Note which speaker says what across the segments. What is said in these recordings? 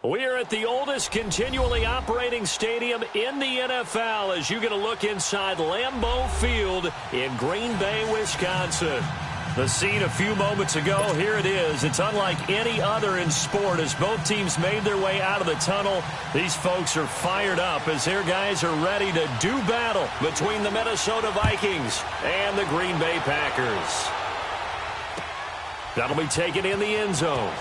Speaker 1: We are at the oldest continually operating stadium in the NFL as you get a look inside Lambeau Field in Green Bay, Wisconsin. The scene a few moments ago, here it is. It's unlike any other in sport as both teams made their way out of the tunnel. These folks are fired up as their guys are ready to do battle between the Minnesota Vikings and the Green Bay Packers. That'll be taken in the end zone.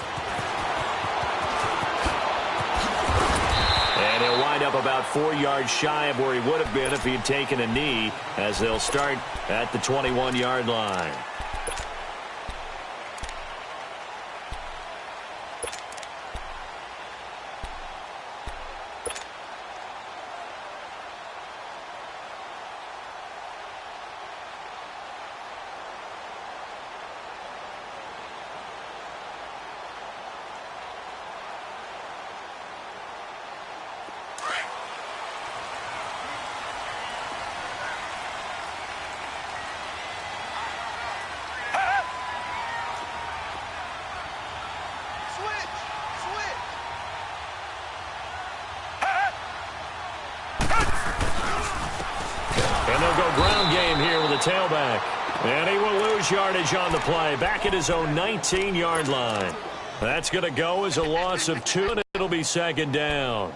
Speaker 1: And he'll wind up about 4 yards shy of where he would have been if he had taken a knee as they'll start at the 21-yard line. Ground game here with a tailback. And he will lose yardage on the play. Back at his own 19-yard line. That's going to go as a loss of 2, and it'll be second down.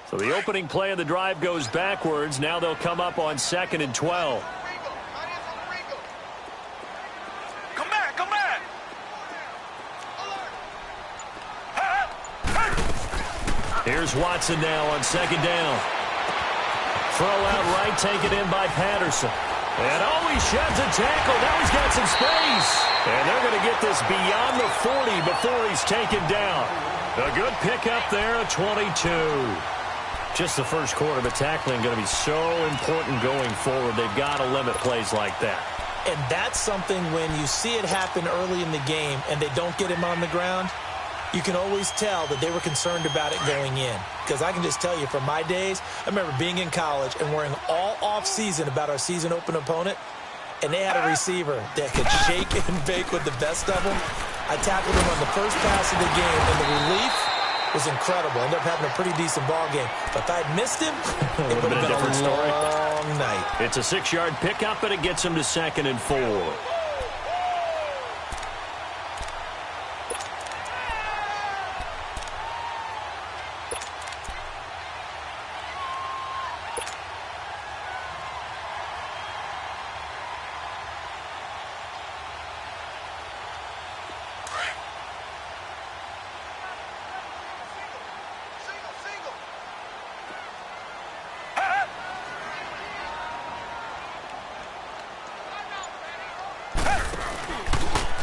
Speaker 1: So the opening play of the drive goes backwards. Now they'll come up on 2nd and 12.
Speaker 2: Come back.
Speaker 1: Here's Watson now on 2nd down. Throw out right, taken in by Patterson. And he sheds a tackle. Now he's got some space. And they're going to get this beyond the 40 before he's taken down. A good pickup there at 22. Just the first quarter, but tackling going to be so important going forward. They've got to limit plays like that.
Speaker 3: And that's something when you see it happen early in the game and they don't get him on the ground, you can always tell that they were concerned about it going in. Because I can just tell you from my days, I remember being in college and worrying all off-season about our season open opponent, and they had a receiver that could shake and bake with the best of them. I tackled him on the first pass of the game, and the relief was incredible. Ended up having a pretty decent ball game. But if I had missed him, it would have been a
Speaker 1: different story.
Speaker 3: Long night.
Speaker 1: It's a 6-yard pickup, and it gets him to 2nd and 4.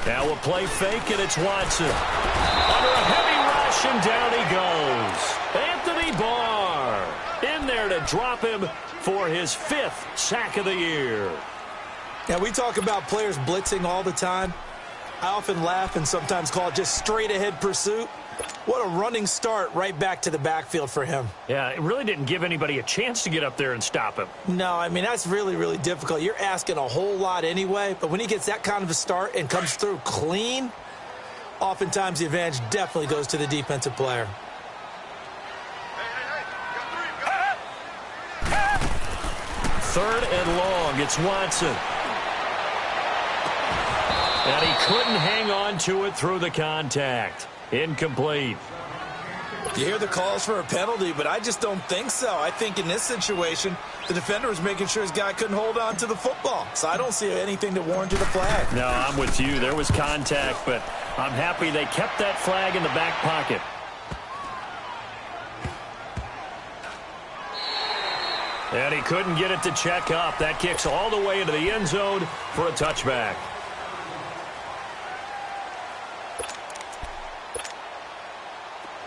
Speaker 1: Now a play fake, and it's Watson. Under a heavy rush, and down he goes. Anthony Barr in there to drop him for his 5th sack of the year.
Speaker 3: Now, we talk about players blitzing all the time. I often laugh and sometimes call it just straight-ahead pursuit. What a running start right back to the backfield for him.
Speaker 1: Yeah, it really didn't give anybody a chance to get up there and stop him.
Speaker 3: No, I mean, that's really, really difficult. You're asking a whole lot anyway, but when he gets that kind of a start and comes through clean, oftentimes the advantage definitely goes to the defensive player.
Speaker 1: Third and long, it's Watson. And he couldn't hang on to it through the contact. Incomplete.
Speaker 3: You hear the calls for a penalty, but I just don't think so. I think in this situation, the defender was making sure his guy couldn't hold on to the football. So I don't see anything to warrant a flag.
Speaker 1: No, I'm with you. There was contact, but I'm happy they kept that flag in the back pocket. And he couldn't get it to check up. That kicks all the way into the end zone for a touchback.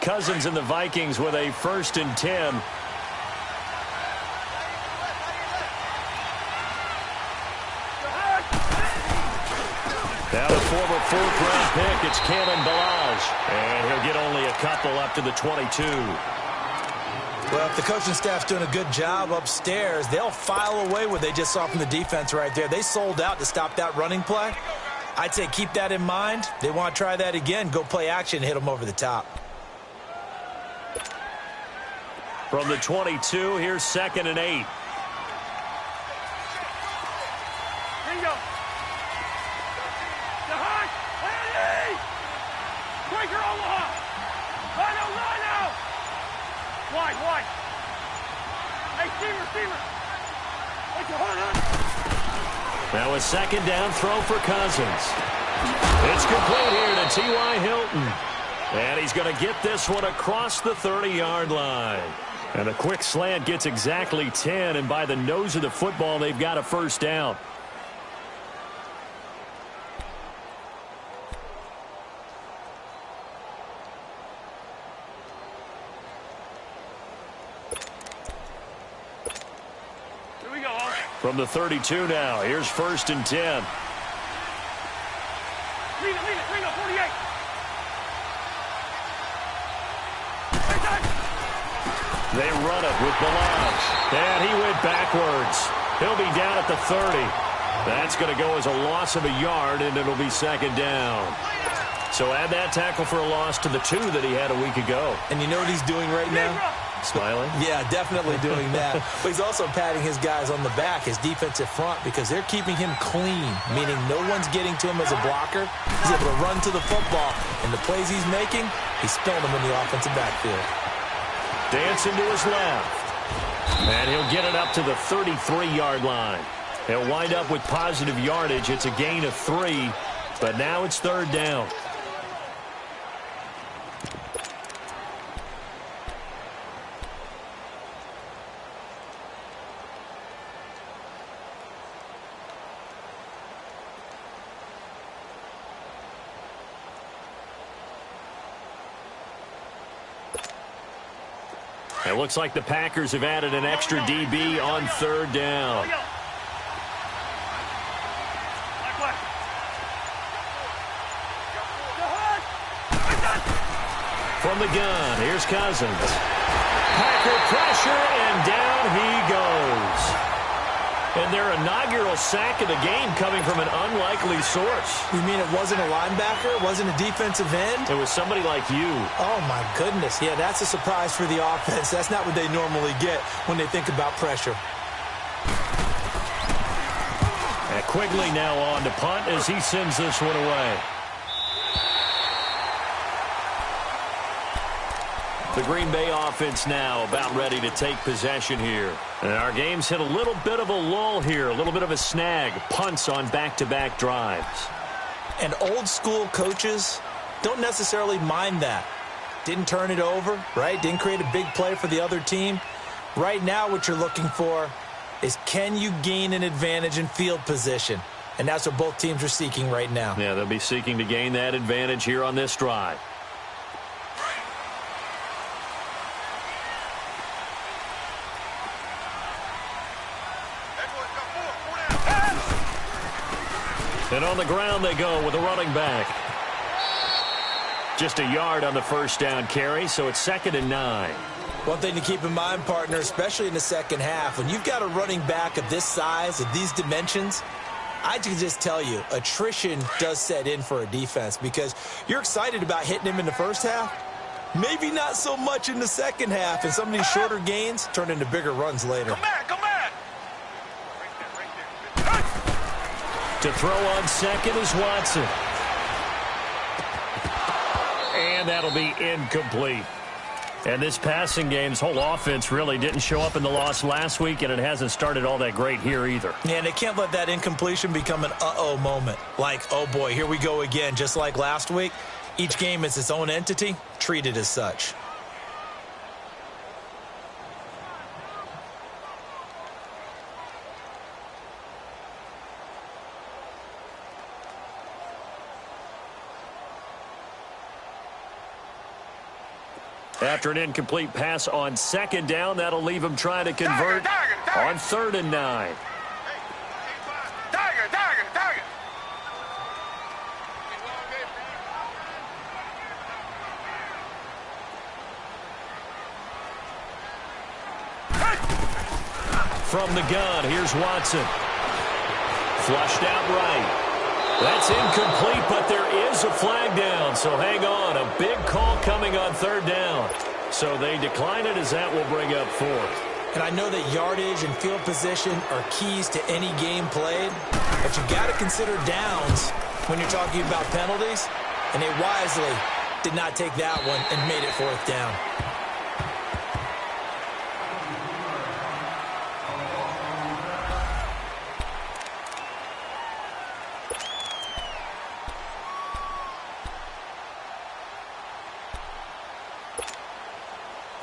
Speaker 1: Cousins and the Vikings with a 1st and 10. Now the former fourth-round pick. It's Kalen Balaj. And he'll get only a couple up to the 22.
Speaker 3: Well, if the coaching staff's doing a good job upstairs, they'll file away what they just saw from the defense right there. They sold out to stop that running play. I'd say keep that in mind. They want to try that again. Go play action, hit them over the top.
Speaker 1: From the 22, here's 2nd and 8.
Speaker 2: Bingo. Behind. Hey! Breaker Omaha. Line out. Wide. Hey, receiver. What's your hunt?
Speaker 1: Now a 2nd down throw for Cousins. It's complete here to T.Y. Hilton. And he's going to get this one across the 30-yard line. And a quick slant gets exactly 10, and by the nose of the football, they've got a first down.
Speaker 2: Here we go.
Speaker 1: From the 32 now, here's 1st and 10.
Speaker 2: Lead it, 48.
Speaker 1: They run it with Balaj. And he went backwards. He'll be down at the 30. That's going to go as a loss of a yard, and it'll be 2nd down. So add that tackle for a loss to the 2 that he had a week ago.
Speaker 3: And you know what he's doing right now?
Speaker 1: Smiling?
Speaker 3: Yeah, definitely doing that. But he's also patting his guys on the back, his defensive front, because they're keeping him clean, meaning no one's getting to him as a blocker. He's able to run to the football, and the plays he's making, he's spilling them in the offensive backfield.
Speaker 1: Dancing to his left. And he'll get it up to the 33-yard line. He'll wind up with positive yardage. It's a gain of 3, but now it's 3rd down. It looks like the Packers have added an extra DB on 3rd down. From the gun, here's Cousins. Packer pressure, and down he goes. And their inaugural sack of the game coming from an unlikely source.
Speaker 3: You mean it wasn't a linebacker? It wasn't a defensive end?
Speaker 1: It was somebody like you.
Speaker 3: Oh, my goodness. Yeah, that's a surprise for the offense. That's not what they normally get when they think about pressure.
Speaker 1: And Quigley now on to punt as he sends this one away. The Green Bay offense now about ready to take possession here. And our game's hit a little bit of a lull here, a little bit of a snag. Punts on back-to-back drives.
Speaker 3: And old-school coaches don't necessarily mind that. Didn't turn it over, right? Didn't create a big play for the other team. Right now what you're looking for is can you gain an advantage in field position? And that's what both teams are seeking right now.
Speaker 1: Yeah, they'll be seeking to gain that advantage here on this drive. And on the ground they go with a running back. Just a yard on the first down carry, so it's 2nd and 9.
Speaker 3: One thing to keep in mind, partner, especially in the second half, when you've got a running back of this size, of these dimensions, I can just tell you, attrition does set in for a defense because you're excited about hitting him in the first half. Maybe not so much in the second half, and some of these shorter gains turn into bigger runs later.
Speaker 2: Come back.
Speaker 1: To throw on 2nd is Watson. And that'll be incomplete. And this passing game's whole offense really didn't show up in the loss last week, and it hasn't started all that great here either.
Speaker 3: Yeah, and they can't let that incompletion become an uh-oh moment. Like, oh boy, here we go again, just like last week. Each game is its own entity, treat it as such.
Speaker 1: After an incomplete pass on 2nd down, that'll leave him trying to convert on 3rd and 9. From the gun, here's Watson. Flushed out right. That's incomplete, but there is a flag down, so hang on. A big call coming on third down. So they decline it as that will bring up fourth.
Speaker 3: And I know that yardage and field position are keys to any game played, but you got to consider downs when you're talking about penalties, and they wisely did not take that one and made it fourth down.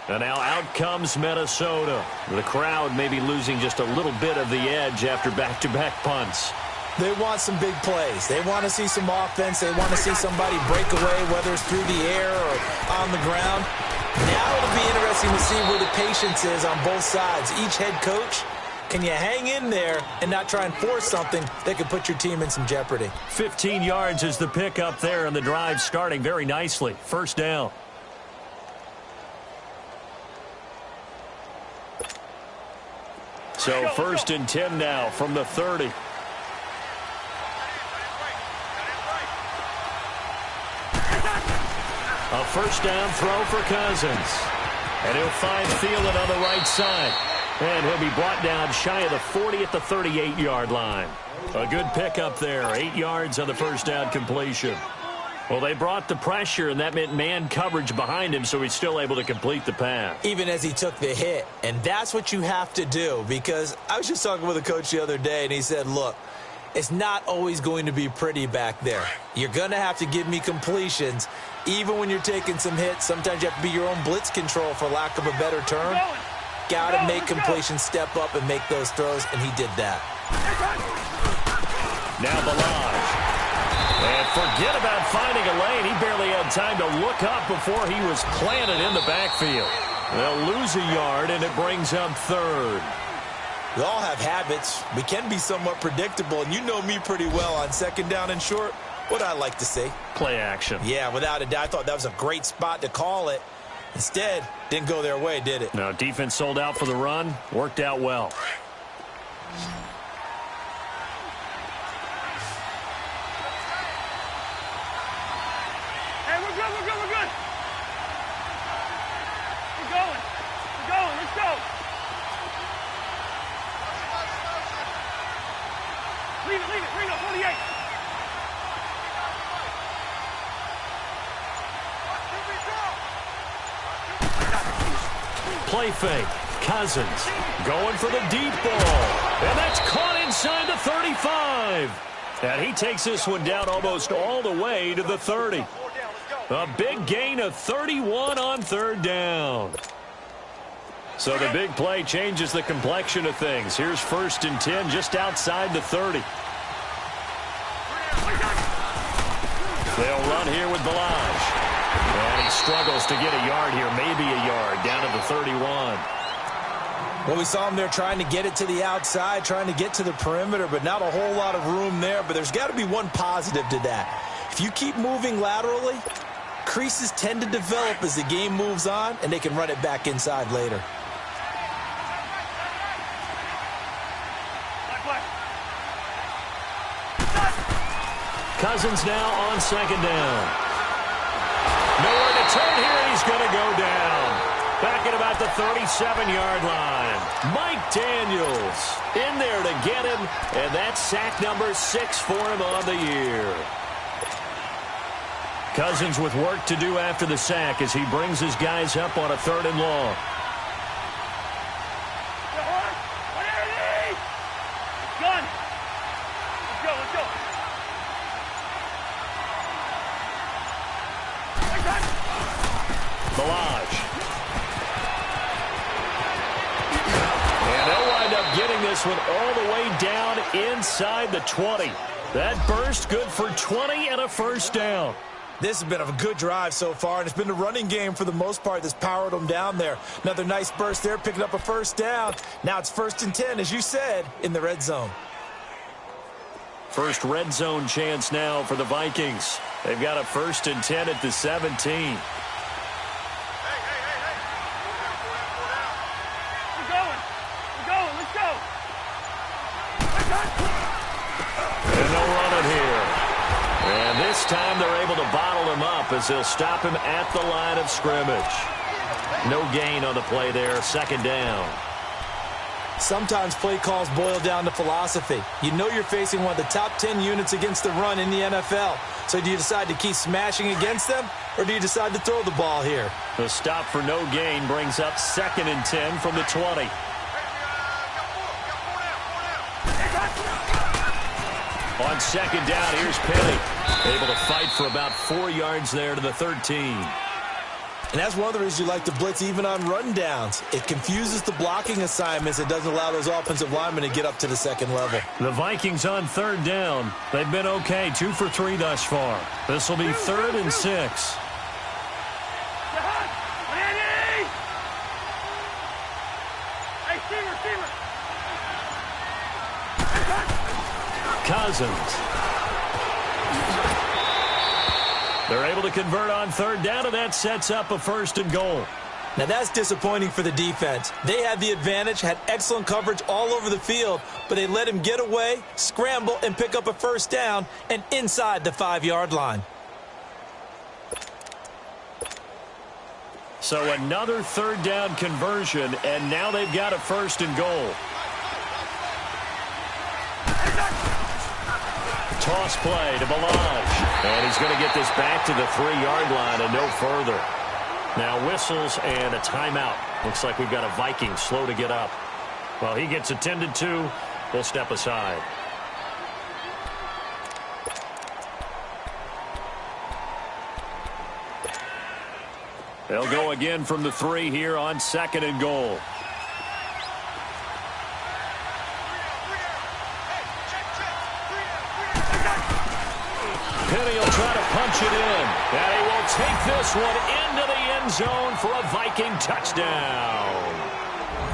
Speaker 1: And now out comes Minnesota. The crowd may be losing just a little bit of the edge after back-to-back punts.
Speaker 3: They want some big plays. They want to see some offense. They want to see somebody break away, whether it's through the air or on the ground. Now it'll be interesting to see where the patience is on both sides. Each head coach, can you hang in there and not try and force something that could put your team in some jeopardy?
Speaker 1: 15 yards is the pickup there, and the drive starting very nicely. First down. So first and 10 now from the 30. A first down throw for Cousins. And he'll find Thielen on the right side. And he'll be brought down shy of the 40 at the 38-yard line. A good pickup there. 8 yards on the first down completion. Well, they brought the pressure, and that meant man coverage behind him, so he's still able to complete the pass.
Speaker 3: Even as he took the hit. And that's what you have to do, because I was just talking with a coach the other day, and he said, look, it's not always going to be pretty back there. You're going to have to give me completions. Even when you're taking some hits, sometimes you have to be your own blitz control, for lack of a better term. Got to make completions, step up and make those throws, and he did that.
Speaker 1: Now Balaj. And forget about finding a lane. He barely had time to look up before he was planted in the backfield. They'll lose a yard, and it brings up third.
Speaker 3: We all have habits. We can be somewhat predictable, and you know me pretty well on second down and short. What I like to see.
Speaker 1: Play action.
Speaker 3: Yeah, without a doubt. I thought that was a great spot to call it. Instead, didn't go their way, did it?
Speaker 1: No, defense sold out for the run. Worked out well.
Speaker 2: Hey, we're good, we're good, we're good. We're going. We're going. Let's go. Leave it, leave it. Bring it, 48.
Speaker 1: Play fake. Cousins going for the deep ball. And that's caught inside the 35. And he takes this one down almost all the way to the 30. A big gain of 31 on third down. So the big play changes the complexion of things. Here's first and 10 just outside the 30. They'll run here with Balaj. And he struggles to get a yard here, maybe a yard, down to the 31.
Speaker 3: Well, we saw him there trying to get it to the outside, trying to get to the perimeter, but not a whole lot of room there. But there's got to be one positive to that. If you keep moving laterally, creases tend to develop as the game moves on, and they can run it back inside later.
Speaker 1: Cousins now on second down. Nowhere to turn here, and he's going to go down. Back at about the 37-yard line. Mike Daniels in there to get him, and that's sack number 6 for him on the year. Cousins with work to do after the sack as he brings his guys up on a 3rd and long.
Speaker 2: Gun. Let's go, let's go.
Speaker 1: Balaj. And they'll wind up getting this one all the way down inside the 20. That burst good for 20 and a first down.
Speaker 3: This has been a good drive so far, and it's been the running game for the most part that's powered them down there. Another nice burst there, picking up a first down. Now it's 1st and 10, as you said, in the red zone.
Speaker 1: First red zone chance now for the Vikings. They've got a 1st and 10 at the 17.
Speaker 2: We're going.
Speaker 1: as they'll stop him at the line of scrimmage. No gain on the play there, second down.
Speaker 3: Sometimes play calls boil down to philosophy. You know you're facing one of the top 10 units against the run in the NFL. So do you decide to keep smashing against them, or do you decide to throw the ball here?
Speaker 1: The stop for no gain brings up 2nd and 10 from the 20. On second down, here's Penny. Able to fight for about 4 yards there to the 13.
Speaker 3: And that's one of the reasons you like to blitz even on rundowns. It confuses the blocking assignments. It doesn't allow those offensive linemen to get up to the second level.
Speaker 1: The Vikings on 3rd down. They've been okay, 2 for 3 thus far. This will be 3rd and 6. Cousins. They're able to convert on 3rd down, and that sets up a 1st and goal.
Speaker 3: Now that's disappointing for the defense. They had the advantage, had excellent coverage all over the field, but they let him get away, scramble, and pick up a 1st down and inside the 5-yard line.
Speaker 1: So another 3rd down conversion, and now they've got a 1st and goal. Toss play to Balaj. And he's going to get this back to the 3-yard line and no further. Now whistles and a timeout. Looks like we've got a Viking slow to get up. Well, he gets attended to. We'll step aside. They'll go again from the 3 here on 2nd and goal. Penny will try to punch it in. And he will take this one into the end zone for a Viking touchdown.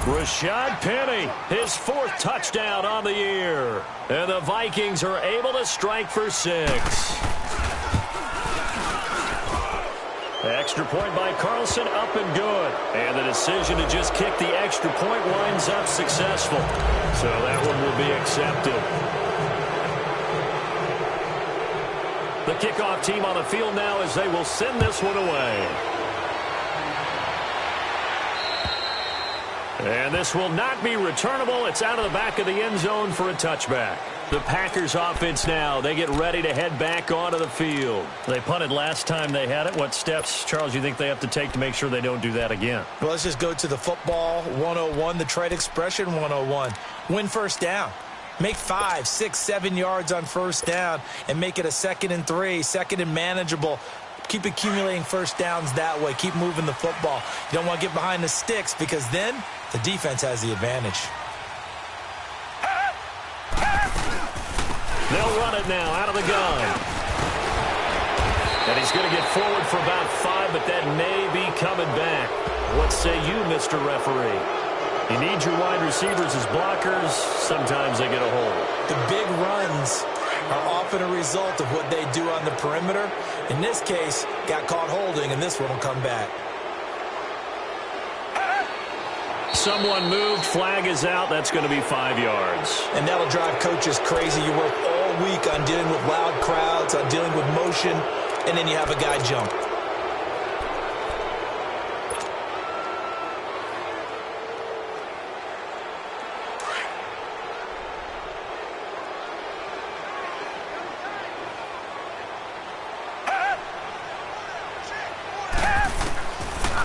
Speaker 1: Rashad Penny, his 4th touchdown on the year. And the Vikings are able to strike for 6. The extra point by Carlson, up and good. And the decision to just kick the extra point winds up successful. So that one will be accepted. The kickoff team on the field now as they will send this one away. And this will not be returnable. It's out of the back of the end zone for a touchback. The Packers offense now, they get ready to head back onto the field. They punted last time they had it. What steps, Charles, you think they have to take to make sure they don't do that again?
Speaker 3: Well, let's just go to the football 101, the trade expression 101. Win 1st down. Make 5, 6, 7 yards on 1st down and make it a 2nd and 3, 2nd and manageable. Keep accumulating 1st downs that way. Keep moving the football. You don't want to get behind the sticks because then the defense has the advantage.
Speaker 1: They'll run it now out of the gun. And he's going to get forward for about 5, but that may be coming back. What say you, Mr. Referee? You need your wide receivers as blockers. Sometimes they get a hold.
Speaker 3: The big runs are often a result of what they do on the perimeter. In this case, got caught holding, and this one will come back.
Speaker 1: Someone moved. Flag is out. That's going to be 5 yards.
Speaker 3: And that'll drive coaches crazy. You work all week on dealing with loud crowds, on dealing with motion, and then you have a guy jump.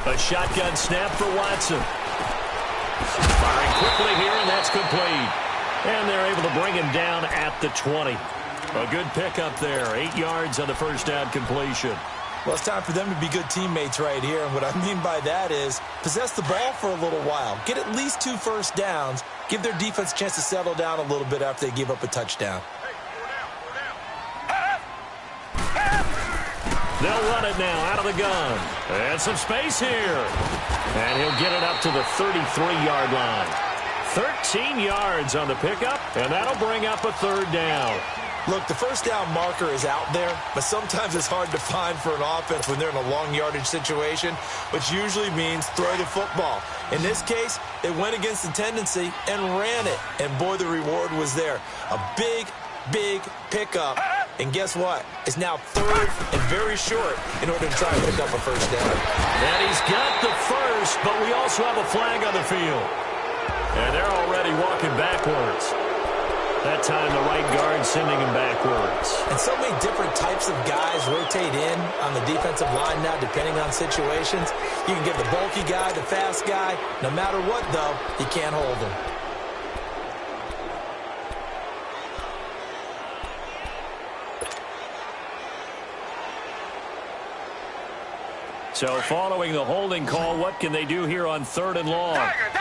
Speaker 1: A shotgun snap for Watson. Firing quickly here, and that's complete. And they're able to bring him down at the 20. A good pickup there. 8 yards on the 1st down completion.
Speaker 3: Well, it's time for them to be good teammates right here. And what I mean by that is possess the ball for a little while. Get at least 2 1st downs. Give their defense a chance to settle down a little bit after they give up a touchdown.
Speaker 1: They'll run it now out of the gun. And some space here. And he'll get it up to the 33-yard line. 13 yards on the pickup, and that'll bring up a 3rd down.
Speaker 3: Look, the 1st down marker is out there, but sometimes it's hard to find for an offense when they're in a long yardage situation, which usually means throw the football. In this case, they went against the tendency and ran it, and boy, the reward was there. A big, big pickup And guess what? It's now third and very short in order to try and pick up a first down.
Speaker 1: And he's got the first, but we also have a flag on the field. And they're already walking backwards. That time the right guard sending him backwards.
Speaker 3: And so many different types of guys rotate in on the defensive line now depending on situations. You can get the bulky guy, the fast guy. No matter what, though, you can't hold him.
Speaker 1: So following the holding call, what can they do here on 3rd and long?
Speaker 2: Target.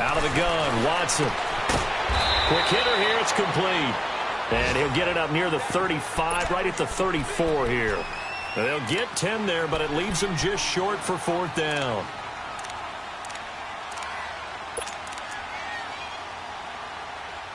Speaker 1: Out of the gun, Watson. Quick hitter here, it's complete. And he'll get it up near the 35, right at the 34 here. They'll get 10 there, but it leaves them just short for 4th down.